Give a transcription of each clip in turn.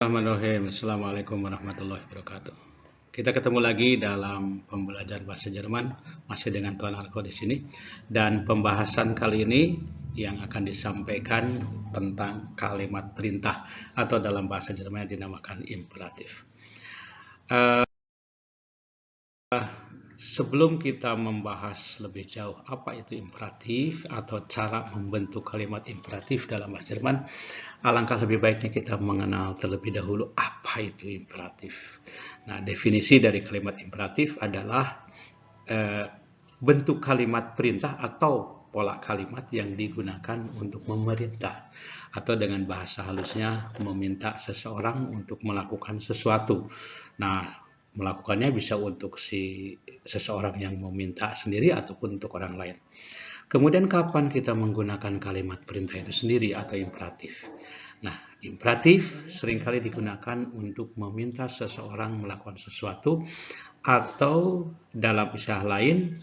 Bismillahirrahmanirrahim. Assalamualaikum warahmatullahi wabarakatuh. Kita ketemu lagi dalam pembelajaran bahasa Jerman, masih dengan Tuan Arko di sini. Dan pembahasan kali ini yang akan disampaikan tentang kalimat perintah atau dalam bahasa Jerman dinamakan imperatif. Sebelum kita membahas lebih jauh apa itu imperatif atau cara membentuk kalimat imperatif dalam bahasa Jerman, alangkah lebih baiknya kita mengenal terlebih dahulu apa itu imperatif. Nah, definisi dari kalimat imperatif adalah bentuk kalimat perintah atau pola kalimat yang digunakan untuk memerintah atau dengan bahasa halusnya meminta seseorang untuk melakukan sesuatu. Nah, melakukannya bisa untuk seseorang yang meminta sendiri ataupun untuk orang lain. Kemudian kapan kita menggunakan kalimat perintah itu sendiri atau imperatif? Nah, imperatif seringkali digunakan untuk meminta seseorang melakukan sesuatu atau dalam istilah lain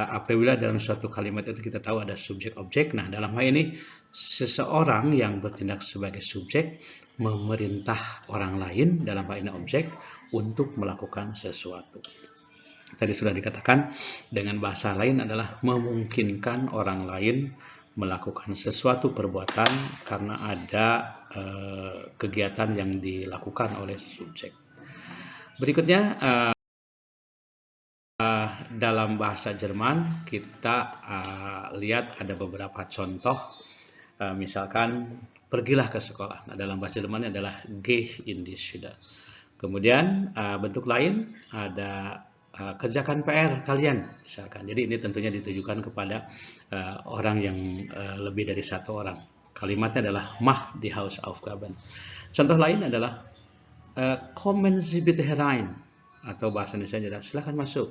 apabila dalam suatu kalimat itu kita tahu ada subjek objek. Nah, dalam hal ini seseorang yang bertindak sebagai subjek memerintah orang lain dalam hal ini objek untuk melakukan sesuatu. Tadi sudah dikatakan dengan bahasa lain adalah memungkinkan orang lain melakukan sesuatu perbuatan karena ada kegiatan yang dilakukan oleh subjek. Berikutnya dalam bahasa Jerman kita lihat ada beberapa contoh, misalkan pergilah ke sekolah. Nah, dalam bahasa Jerman adalah geh in die Schule. Kemudian bentuk lain ada kerjakan PR kalian misalkan. Jadi ini tentunya ditujukan kepada orang yang lebih dari satu orang. Kalimatnya adalah mach die Hausaufgaben. Contoh lain adalah kommen Sie bitte herein, atau bahasa Indonesia adalah silakan masuk.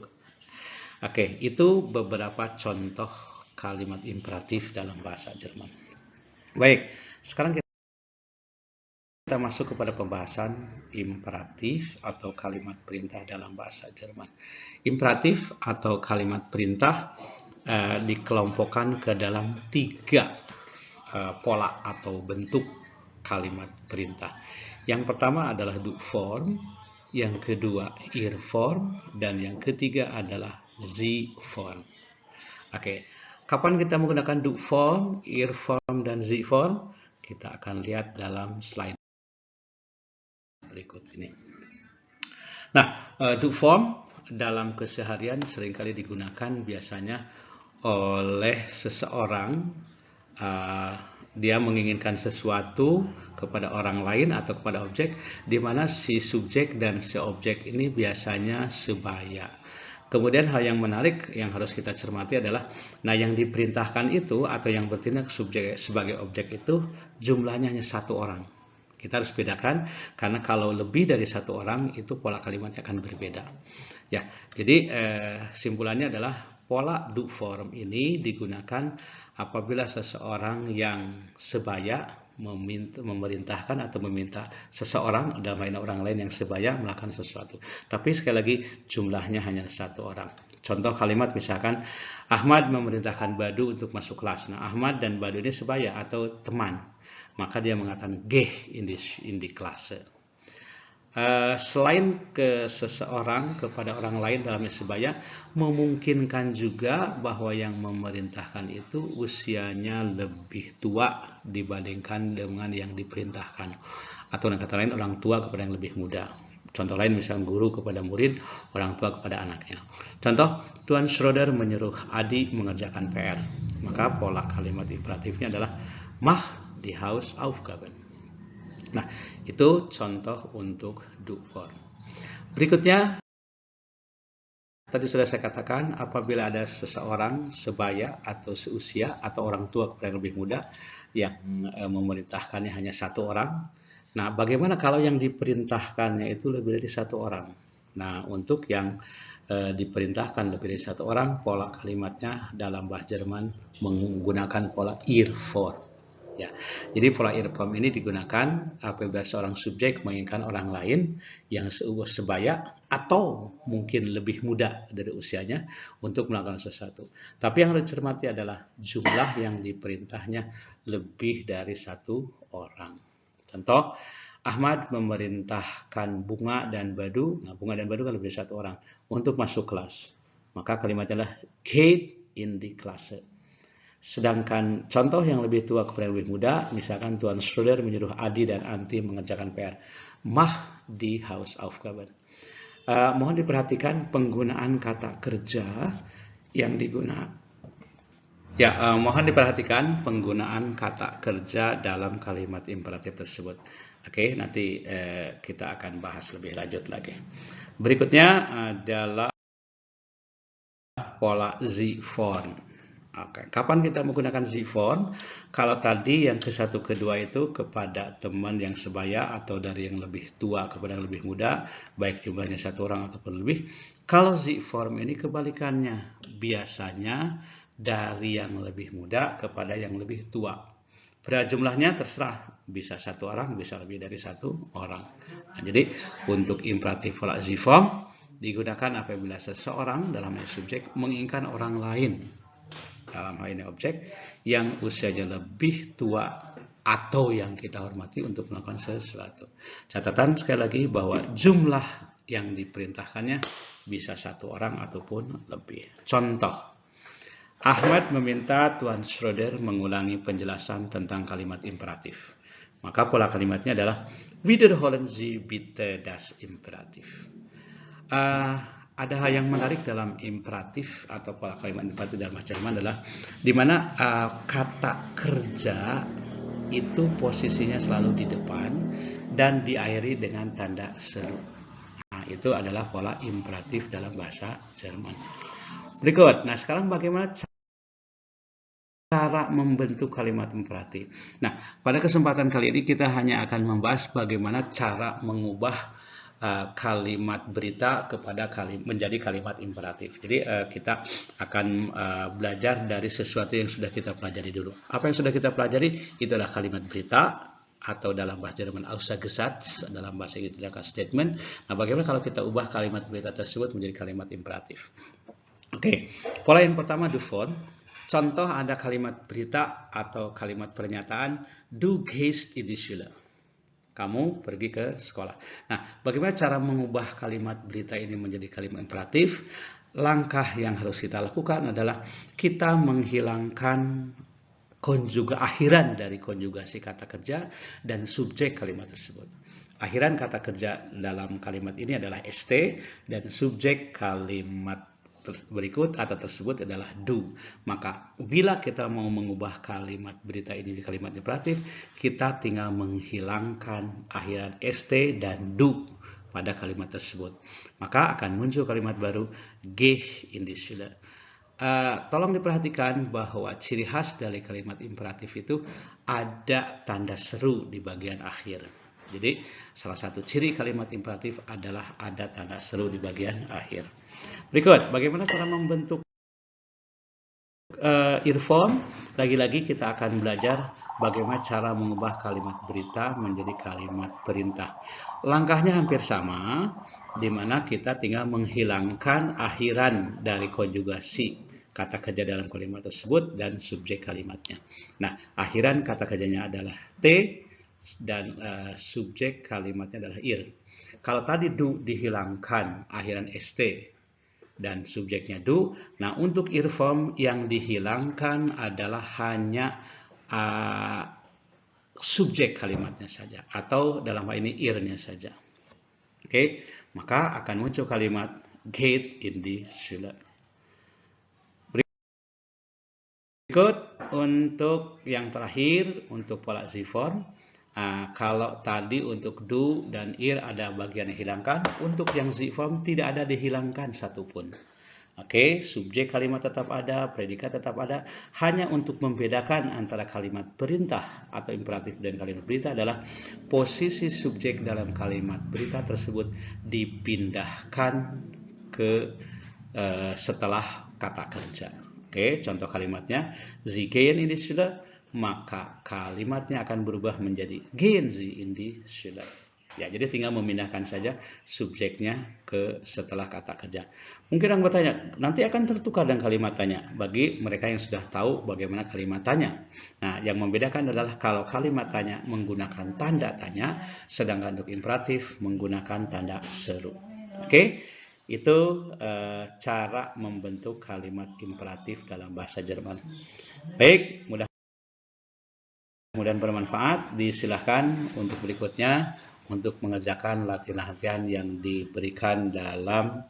Oke, itu beberapa contoh kalimat imperatif dalam bahasa Jerman. Baik, sekarang kita masuk kepada pembahasan imperatif atau kalimat perintah dalam bahasa Jerman. Imperatif atau kalimat perintah dikelompokkan ke dalam 3 pola atau bentuk kalimat perintah. Yang pertama adalah du form, yang kedua ir form, dan yang ketiga adalah sie form. Oke, kapan kita menggunakan du form, ir form, dan sie form? Kita akan lihat dalam slide berikut ini. Nah, du form dalam keseharian seringkali digunakan biasanya oleh seseorang, dia menginginkan sesuatu kepada orang lain atau kepada objek, di mana si subjek dan si objek ini biasanya sebaya. Kemudian hal yang menarik yang harus kita cermati adalah, nah yang diperintahkan itu atau yang bertindak subjek sebagai objek itu jumlahnya hanya 1 orang. Kita harus bedakan karena kalau lebih dari 1 orang itu pola kalimatnya akan berbeda. Ya, jadi simpulannya adalah pola du form ini digunakan apabila seseorang yang sebaya memerintahkan atau meminta seseorang dalam hal orang lain yang sebaya melakukan sesuatu. Tapi sekali lagi jumlahnya hanya 1 orang. Contoh kalimat misalkan Ahmad memerintahkan Badu untuk masuk kelas. Nah, Ahmad dan Badu ini sebaya atau teman. Maka dia mengatakan geh in die Klasse. Selain ke seseorang kepada orang lain dalamnya sebaya, memungkinkan juga bahwa yang memerintahkan itu usianya lebih tua dibandingkan dengan yang diperintahkan. Atau dengan kata lain orang tua kepada yang lebih muda. Contoh lain misalnya guru kepada murid, orang tua kepada anaknya. Contoh, Tuan Schroeder menyuruh Adi mengerjakan PR. Maka pola kalimat imperatifnya adalah mach die Hausaufgaben. Nah, itu contoh untuk du form. Berikutnya, tadi sudah saya katakan apabila ada seseorang sebaya atau seusia atau orang tua kepada yang lebih muda yang memerintahkannya hanya 1 orang. Nah, bagaimana kalau yang diperintahkannya itu lebih dari 1 orang? Nah, untuk yang diperintahkan lebih dari 1 orang, pola kalimatnya dalam bahasa Jerman menggunakan pola ir form. Ya, jadi pola ir form ini digunakan apabila seorang subjek menginginkan orang lain yang sebaya atau mungkin lebih muda dari usianya untuk melakukan sesuatu. Tapi yang harus dicermati adalah jumlah yang diperintahnya lebih dari 1 orang. Contoh, Ahmad memerintahkan Bunga dan Badu, nah Bunga dan Badu kan lebih dari 1 orang, untuk masuk kelas. Maka kalimatnya adalah get in the class. Sedangkan contoh yang lebih tua kepada yang lebih muda, misalkan Tuan Schroeder menyuruh Adi dan Anti mengerjakan PR. Mach die Hausaufgaben. Mohon diperhatikan penggunaan kata kerja yang digunakan. Mohon diperhatikan penggunaan kata kerja dalam kalimat imperatif tersebut. Oke, nanti kita akan bahas lebih lanjut lagi. Berikutnya adalah pola Z-form. Oke, kapan kita menggunakan Z-form? Kalau tadi yang ke-1, ke-2 itu kepada teman yang sebaya atau dari yang lebih tua kepada yang lebih muda, baik jumlahnya 1 orang ataupun lebih. Kalau Z-form ini kebalikannya, biasanya dari yang lebih muda kepada yang lebih tua. Pada jumlahnya terserah, bisa 1 orang, bisa lebih dari 1 orang. Nah, jadi untuk imperatif pola Z-form digunakan apabila seseorang dalam subjek menginginkan orang lain, dalam hal ini objek, yang usianya lebih tua atau yang kita hormati untuk melakukan sesuatu. Catatan sekali lagi bahwa jumlah yang diperintahkannya bisa 1 orang ataupun lebih. Contoh, Ahmad meminta Tuan Schroeder mengulangi penjelasan tentang kalimat imperatif. Maka pola kalimatnya adalah wiederholen Sie bitte das Imperativ. Ada hal yang menarik dalam imperatif atau pola kalimat imperatif dalam bahasa Jerman adalah di mana kata kerja itu posisinya selalu di depan dan diakhiri dengan tanda seru. Nah, itu adalah pola imperatif dalam bahasa Jerman. Berikut, nah sekarang bagaimana cara membentuk kalimat imperatif? Nah, pada kesempatan kali ini kita hanya akan membahas bagaimana cara mengubah kalimat berita kepada menjadi kalimat imperatif. Jadi kita akan belajar dari sesuatu yang sudah kita pelajari dulu. Apa yang sudah kita pelajari? Itu adalah kalimat berita atau dalam bahasa Jerman Aussagesatz, dalam bahasa Inggris adalah statement. Nah, bagaimana kalau kita ubah kalimat berita tersebut menjadi kalimat imperatif? Oke, pola yang pertama du form. Contoh ada kalimat berita atau kalimat pernyataan du gehst in die Schule. Kamu pergi ke sekolah. Nah, bagaimana cara mengubah kalimat berita ini menjadi kalimat imperatif? Langkah yang harus kita lakukan adalah kita menghilangkan akhiran dari konjugasi kata kerja dan subjek kalimat tersebut. Akhiran kata kerja dalam kalimat ini adalah st dan subjek kalimat berikut atau tersebut adalah do. Maka bila kita mau mengubah kalimat berita ini di kalimat imperatif, kita tinggal menghilangkan akhiran st dan do pada kalimat tersebut. Maka akan muncul kalimat baru geh in die Schule. Tolong diperhatikan bahwa ciri khas dari kalimat imperatif itu ada tanda seru di bagian akhir. Jadi salah satu ciri kalimat imperatif adalah ada tanda seru di bagian akhir. Berikut, bagaimana cara membentuk earform? Lagi-lagi kita akan belajar bagaimana cara mengubah kalimat berita menjadi kalimat perintah. Langkahnya hampir sama, di mana kita tinggal menghilangkan akhiran dari konjugasi kata kerja dalam kalimat tersebut dan subjek kalimatnya. Nah, akhiran kata kerjanya adalah t dan subjek kalimatnya adalah ir. Kalau tadi do dihilangkan akhiran st dan subjeknya do, nah untuk earform yang dihilangkan adalah hanya subjek kalimatnya saja atau dalam hal ini irnya saja. Oke, maka akan muncul kalimat geht in die Schule. Berikut untuk yang terakhir untuk pola Z-form. Kalau tadi untuk do dan ir ada bagian yang dihilangkan, untuk yang Z-form tidak ada dihilangkan satupun. Oke, subjek kalimat tetap ada, predikat tetap ada. Hanya untuk membedakan antara kalimat perintah atau imperatif dan kalimat berita adalah posisi subjek dalam kalimat berita tersebut dipindahkan ke setelah kata kerja. Oke, contoh kalimatnya Sie gehen in die Schule, maka kalimatnya akan berubah menjadi gehen Sie in die Schule. Ya, jadi tinggal memindahkan saja subjeknya ke setelah kata kerja. Mungkin orang bertanya, nanti akan tertukar dengan kalimat tanya bagi mereka yang sudah tahu bagaimana kalimat tanya. Nah, yang membedakan adalah kalau kalimat tanya menggunakan tanda tanya, sedangkan untuk imperatif menggunakan tanda seru. Oke, itu cara membentuk kalimat imperatif dalam bahasa Jerman. Baik, mudah-mudahan bermanfaat. Disilahkan untuk berikutnya untuk mengerjakan latihan-latihan yang diberikan dalam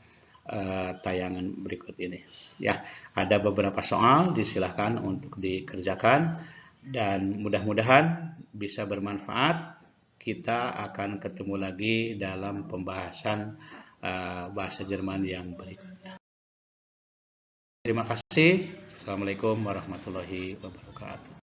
tayangan berikut ini. Ya, ada beberapa soal, disilahkan untuk dikerjakan dan mudah-mudahan bisa bermanfaat. Kita akan ketemu lagi dalam pembahasan bahasa Jerman yang berikutnya. Terima kasih. Assalamualaikum warahmatullahi wabarakatuh.